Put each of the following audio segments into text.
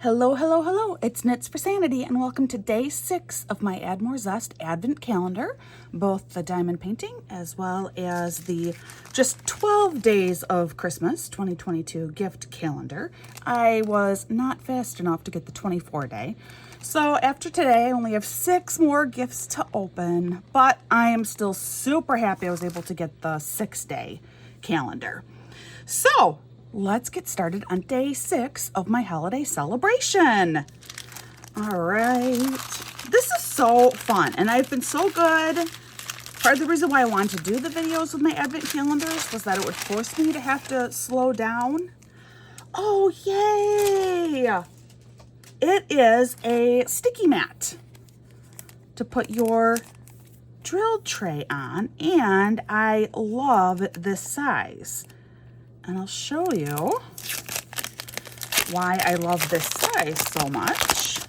Hello, hello, hello. It's Knits for Sanity, and welcome to day 6 of my Add More Zest Advent calendar, both the diamond painting as well as the just 12 days of Christmas 2022 gift calendar. I was not fast enough to get the 24-day. So after today, I only have 6 more gifts to open, but I am still super happy I was able to get the 6-day calendar. So let's get started on day 6 of my holiday celebration. All right. This is so fun, and I've been so good. Part of the reason why I wanted to do the videos with my advent calendars was that it would force me to have to slow down. Oh, yay! It is a sticky mat to put your drill tray on, and I love this size. And I'll show you why I love this size so much.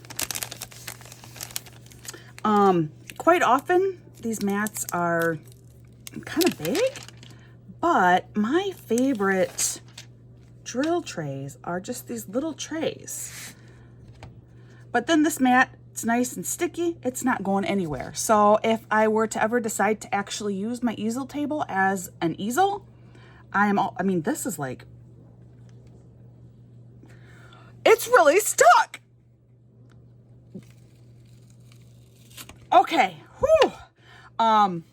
Quite often, these mats are kind of big, but my favorite drill trays are just these little trays. But then this mat, it's nice and sticky. It's not going anywhere. So if I were to ever decide to actually use my easel table as an easel, this is like, it's really stuck. Okay. Whew. But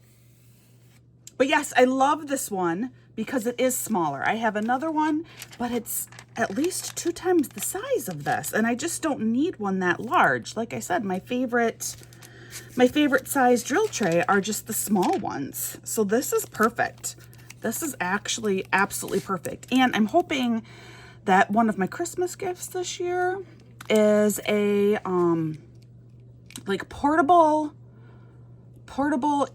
yes, I love this one because it is smaller. I have another one, but it's at least 2 times the size of this. And I just don't need one that large. Like I said, my favorite size drill tray are just the small ones. So this is perfect. This is actually absolutely perfect. And I'm hoping that one of my Christmas gifts this year is a like portable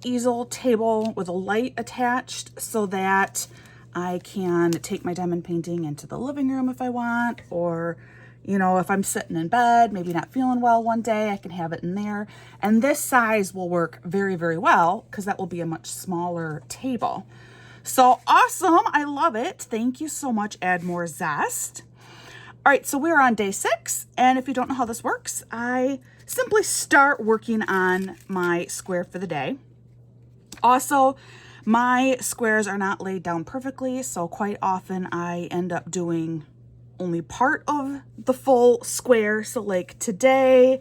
easel table with a light attached so that I can take my diamond painting into the living room if I want, or you know, if I'm sitting in bed, maybe not feeling well one day, I can have it in there. And this size will work very, very well because that will be a much smaller table. So awesome. I love it. Thank you so much, Add More Zest. All right, so we're on day 6. And if you don't know how this works, I simply start working on my square for the day. Also, my squares are not laid down perfectly, so quite often I end up doing only part of the full square. So like today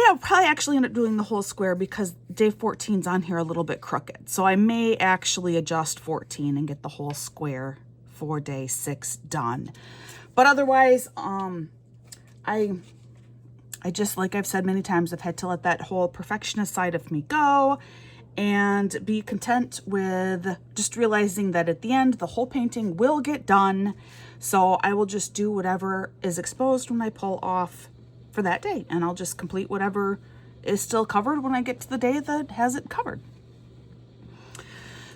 I'll probably actually end up doing the whole square because day 14 is on here a little bit crooked. So I may actually adjust 14 and get the whole square for day 6 done. But otherwise, I just, like I've said many times, I've had to let that whole perfectionist side of me go and be content with just realizing that at the end, the whole painting will get done. So I will just do whatever is exposed when I pull off for that day, and I'll just complete whatever is still covered when I get to the day that has it covered.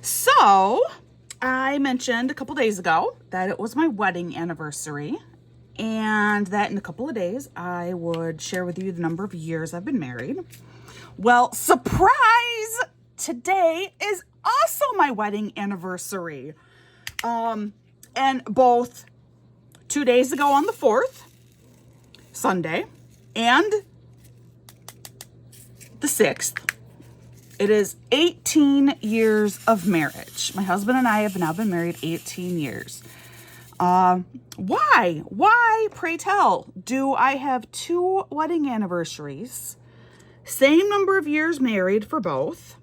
So I mentioned a couple days ago that it was my wedding anniversary, and that in a couple of days I would share with you the number of years I've been married. Well, surprise! Today is also my wedding anniversary. And both 2 days ago on the 4th, Sunday, and the 6th, it is 18 years of marriage. My husband and I have now been married 18 years. Why, pray tell, do I have 2 wedding anniversaries? Same number of years married for both.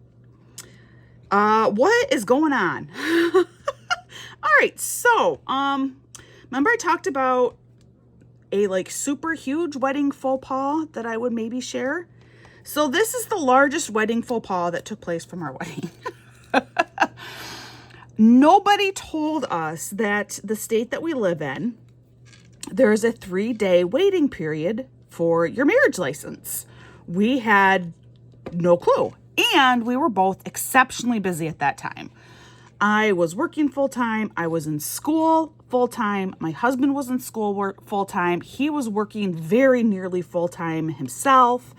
What is going on? All right, so, remember I talked about a like super huge wedding faux pas that I would maybe share? So this is the largest wedding faux pas that took place from our wedding. Nobody told us that the state that we live in, there's a 3-day waiting period for your marriage license. We had no clue, and we were both exceptionally busy at that time. I was working full-time. I was in school full-time. My husband was in school full-time. He was working very nearly full-time himself.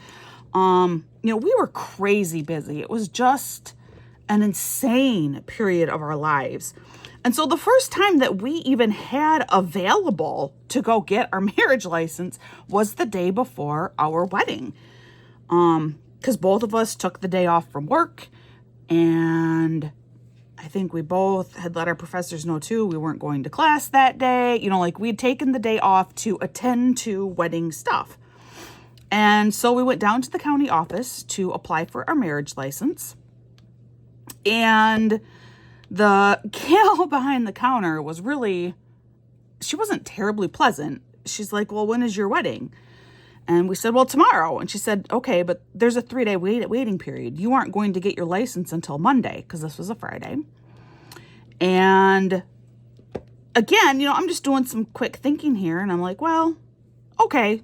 We were crazy busy. It was just an insane period of our lives. And so the first time that we even had available to go get our marriage license was the day before our wedding. Because both of us took the day off from work, and I think we both had let our professors know too we weren't going to class that day. You know, like we'd taken the day off to attend to wedding stuff. And so we went down to the county office to apply for our marriage license. And the gal behind the counter was she wasn't terribly pleasant. She's like, well, when is your wedding? And we said, well, tomorrow. And she said, okay, but there's a 3-day waiting period. You aren't going to get your license until Monday, because this was a Friday. And again, you know, I'm just doing some quick thinking here. And I'm like, well, okay,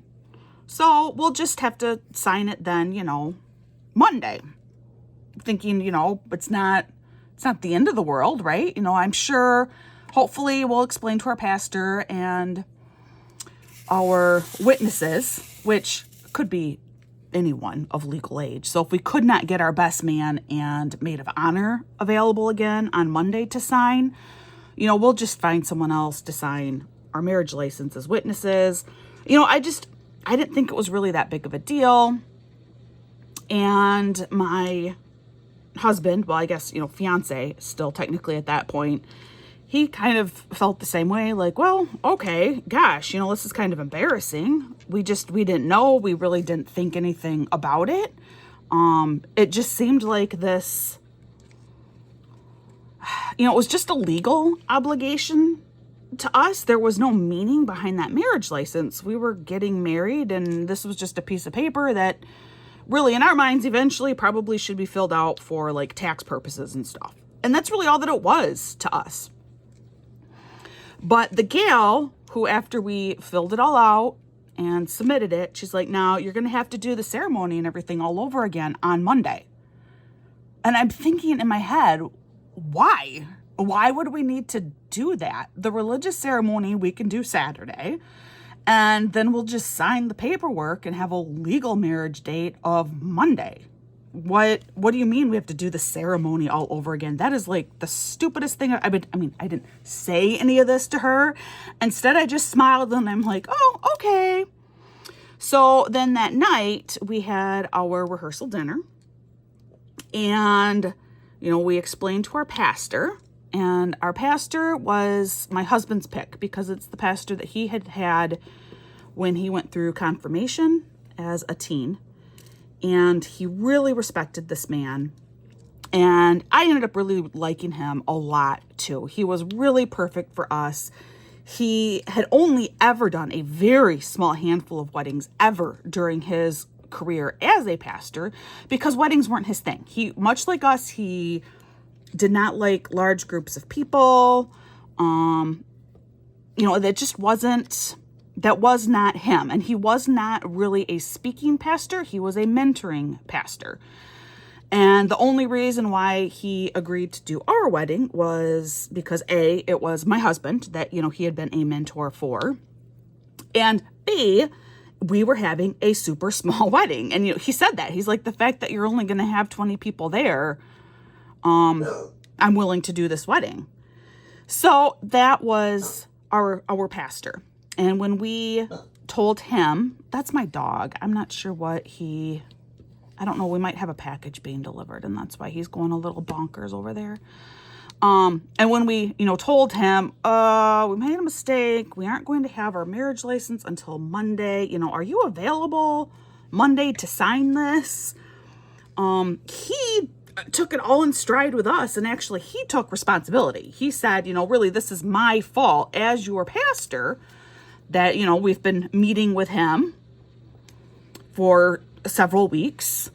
so we'll just have to sign it then, you know, Monday. Thinking, you know, it's not the end of the world, right? You know, I'm sure, hopefully we'll explain to our pastor and our witnesses, which could be anyone of legal age. So if we could not get our best man and maid of honor available again on Monday to sign, you know, we'll just find someone else to sign our marriage license as witnesses. You know, I didn't think it was really that big of a deal. And my husband, well, I guess, you know, fiance still technically at that point, he kind of felt the same way, like, well, okay, gosh, you know, this is kind of embarrassing. We didn't know. We really didn't think anything about it. It just seemed like this, you know, it was just a legal obligation to us. There was no meaning behind that marriage license. We were getting married, and this was just a piece of paper that really, in our minds, eventually probably should be filled out for like tax purposes and stuff. And that's really all that it was to us. But the gal who, after we filled it all out and submitted it, she's like, now you're going to have to do the ceremony and everything all over again on Monday. And I'm thinking in my head, why? Why would we need to do that? The religious ceremony we can do Saturday, and then we'll just sign the paperwork and have a legal marriage date of Monday. What do you mean we have to do the ceremony all over again? That is like the stupidest thing. I didn't say any of this to her. Instead, I just smiled and I'm like, oh, okay. So then that night we had our rehearsal dinner, and, you know, we explained to our pastor, and our pastor was my husband's pick because it's the pastor that he had when he went through confirmation as a teen. And he really respected this man. And I ended up really liking him a lot too. He was really perfect for us. He had only ever done a very small handful of weddings ever during his career as a pastor, because weddings weren't his thing. He, much like us, he did not like large groups of people. You know, that was not him. And he was not really a speaking pastor. He was a mentoring pastor. And the only reason why he agreed to do our wedding was because A, it was my husband that, you know, he had been a mentor for. And B, we were having a super small wedding. And, you know, he said that. He's like, the fact that you're only going to have 20 people there, I'm willing to do this wedding. So that was our pastor. And when we told him, that's my dog. I'm not sure I don't know. We might have a package being delivered, and that's why he's going a little bonkers over there. And when we, you know, told him, we made a mistake. We aren't going to have our marriage license until Monday. You know, are you available Monday to sign this? He took it all in stride with us, and actually he took responsibility. He said, you know, really, this is my fault as your pastor that, you know, we've been meeting with him for several weeks.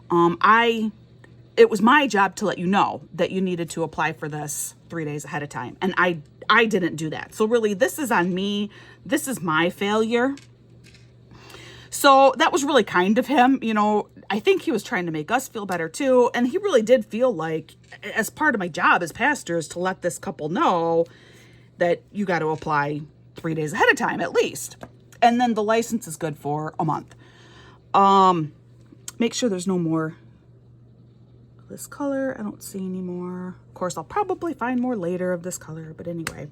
It was my job to let you know that you needed to apply for this 3 days ahead of time. And I didn't do that. So really, this is on me. This is my failure. So that was really kind of him. You know, I think he was trying to make us feel better too. And he really did feel like, as part of my job as pastor, is to let this couple know that you got to apply 3 days ahead of time at least. And then the license is good for a month. Make sure there's no more this color. I don't see any more. Of course, I'll probably find more later of this color, but anyway.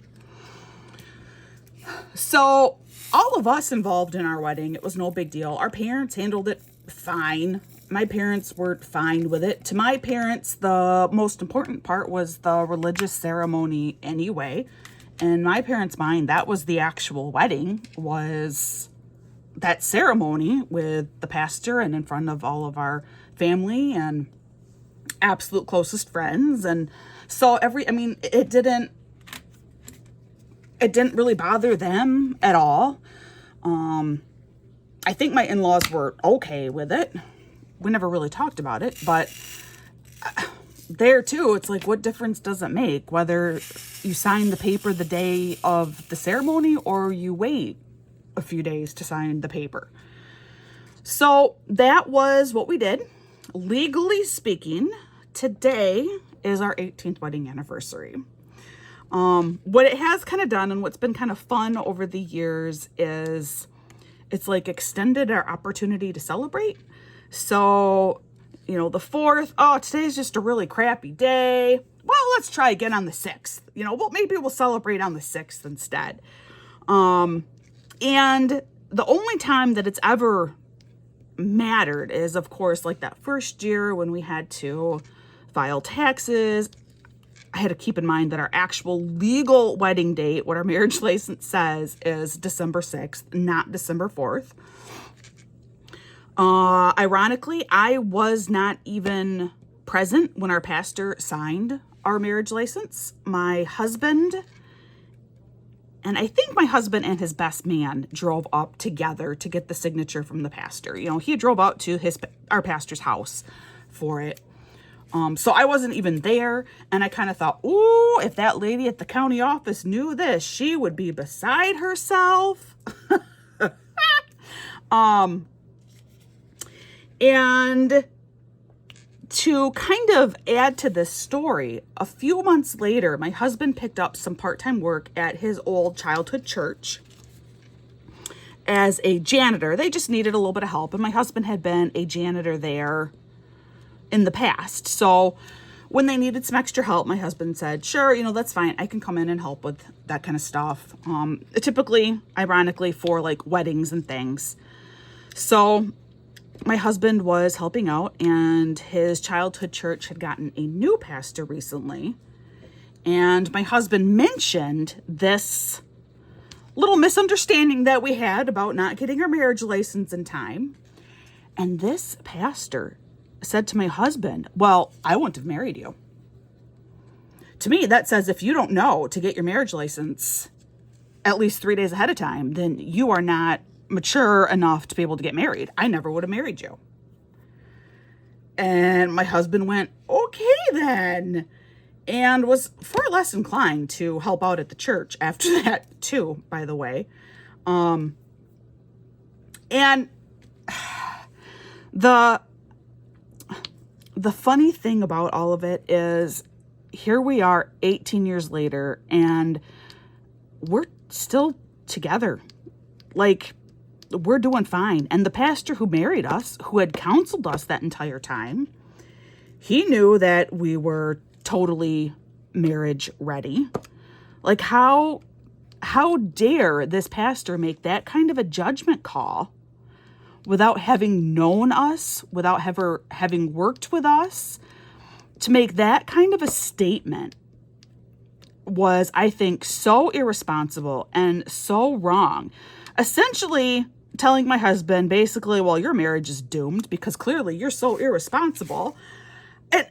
So all of us involved in our wedding, it was no big deal. Our parents handled it fine. My parents were fine with it. To my parents, the most important part was the religious ceremony anyway. In my parents' mind, that was the actual wedding, was that ceremony with the pastor and in front of all of our family and absolute closest friends. And so it didn't really bother them at all. I think my in-laws were okay with it. We never really talked about it, but there too, it's like, what difference does it make whether you sign the paper the day of the ceremony or you wait a few days to sign the paper? So that was what we did. Legally speaking, today is our 18th wedding anniversary. What it has kind of done and what's been kind of fun over the years is it's like extended our opportunity to celebrate. So, the 4th, oh, today's just a really crappy day. Well, let's try again on the 6th. Maybe we'll celebrate on the 6th instead. And the only time that it's ever mattered is, of course, like that first year when we had to file taxes. I had to keep in mind that our actual legal wedding date, what our marriage license says, is December 6th, not December 4th. Ironically, I was not even present when our pastor signed our marriage license. My husband, and I think my husband and his best man drove up together to get the signature from the pastor. He drove out to our pastor's house for it. So I wasn't even there, and I kind of thought, ooh, if that lady at the county office knew this, she would be beside herself. And to kind of add to this story, a few months later, my husband picked up some part-time work at his old childhood church as a janitor. They just needed a little bit of help, and my husband had been a janitor there in the past. So when they needed some extra help, my husband said, sure, that's fine. I can come in and help with that kind of stuff. Typically, ironically, for like weddings and things. So my husband was helping out, and his childhood church had gotten a new pastor recently. And my husband mentioned this little misunderstanding that we had about not getting our marriage license in time. And this pastor said to my husband, well, I wouldn't have married you. To me, that says if you don't know to get your marriage license at least 3 days ahead of time, then you are not mature enough to be able to get married. I never would have married you. And my husband went, okay then, and was far less inclined to help out at the church after that too, by the way. And the funny thing about all of it is here we are 18 years later, and we're still together. Like, we're doing fine. And the pastor who married us, who had counseled us that entire time, he knew that we were totally marriage ready. Like, how dare this pastor make that kind of a judgment call without having known us, without ever having worked with us? To make that kind of a statement was, I think, so irresponsible and so wrong. Essentially telling my husband, basically, well, your marriage is doomed because clearly you're so irresponsible. And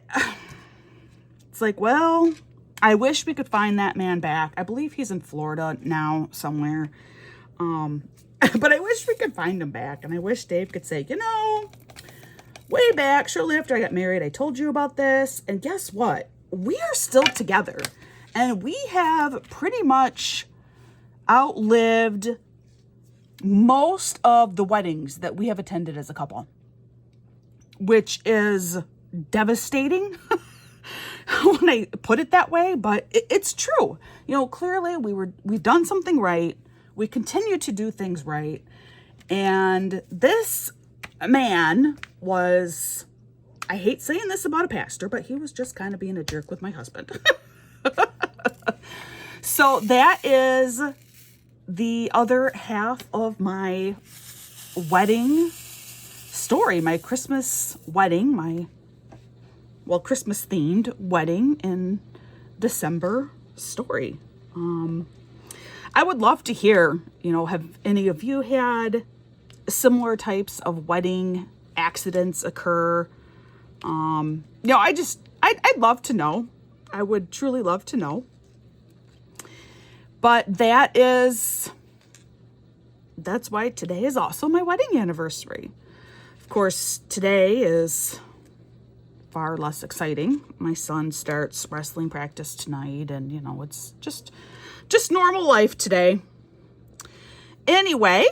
it's like, well, I wish we could find that man back. I believe he's in Florida now somewhere. But I wish we could find him back. And I wish Dave could say, way back, shortly after I got married, I told you about this. And guess what? We are still together. And we have pretty much outlived most of the weddings that we have attended as a couple, which is devastating when I put it that way, but it's true. Clearly we've done something right. We continue to do things right. And this man was I hate saying this about a pastor, but he was just kind of being a jerk with my husband. So that is the other half of my wedding story, my Christmas wedding, Christmas themed wedding in December story. I would love to hear, have any of you had similar types of wedding accidents occur? I'd love to know. I would truly love to know. But that's why today is also my wedding anniversary. Of course, today is far less exciting. My son starts wrestling practice tonight, and it's just normal life today. Anyway,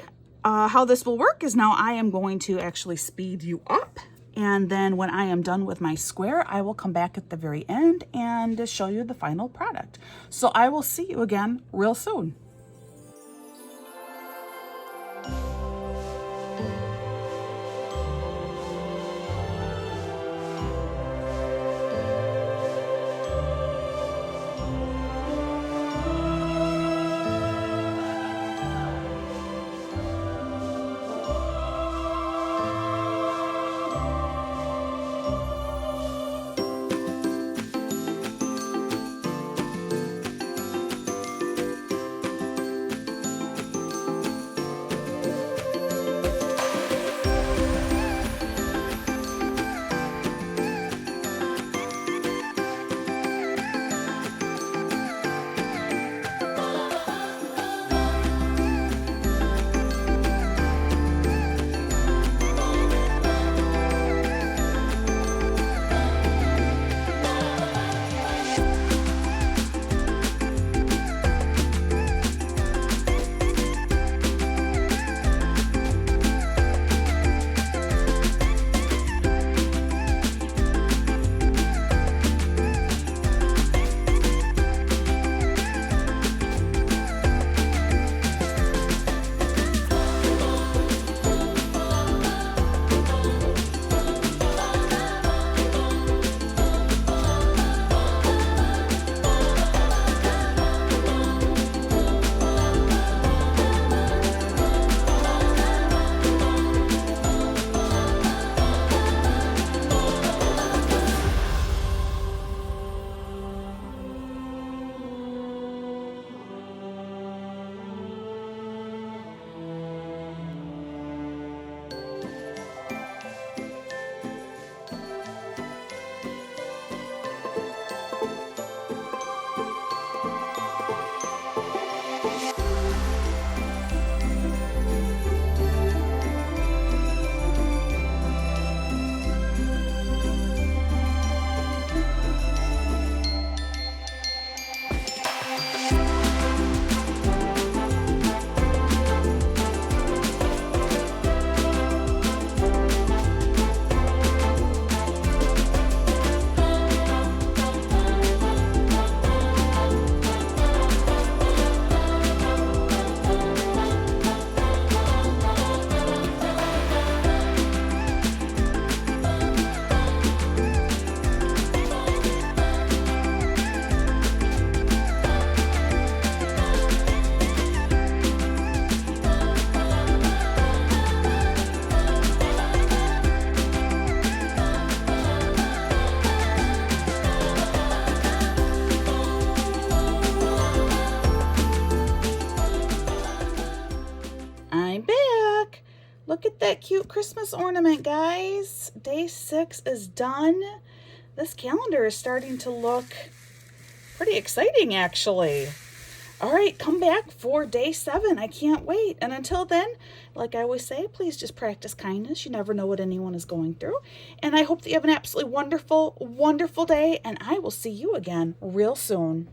how this will work is now I am going to actually speed you up, and then when I am done with my square, I will come back at the very end and show you the final product. So I will see you again real soon. Look at that cute Christmas ornament, guys. Day 6 is done. This calendar is starting to look pretty exciting, actually. All right, come back for day 7. I can't wait. And until then, like I always say, please just practice kindness. You never know what anyone is going through. And I hope that you have an absolutely wonderful, wonderful day. And I will see you again real soon.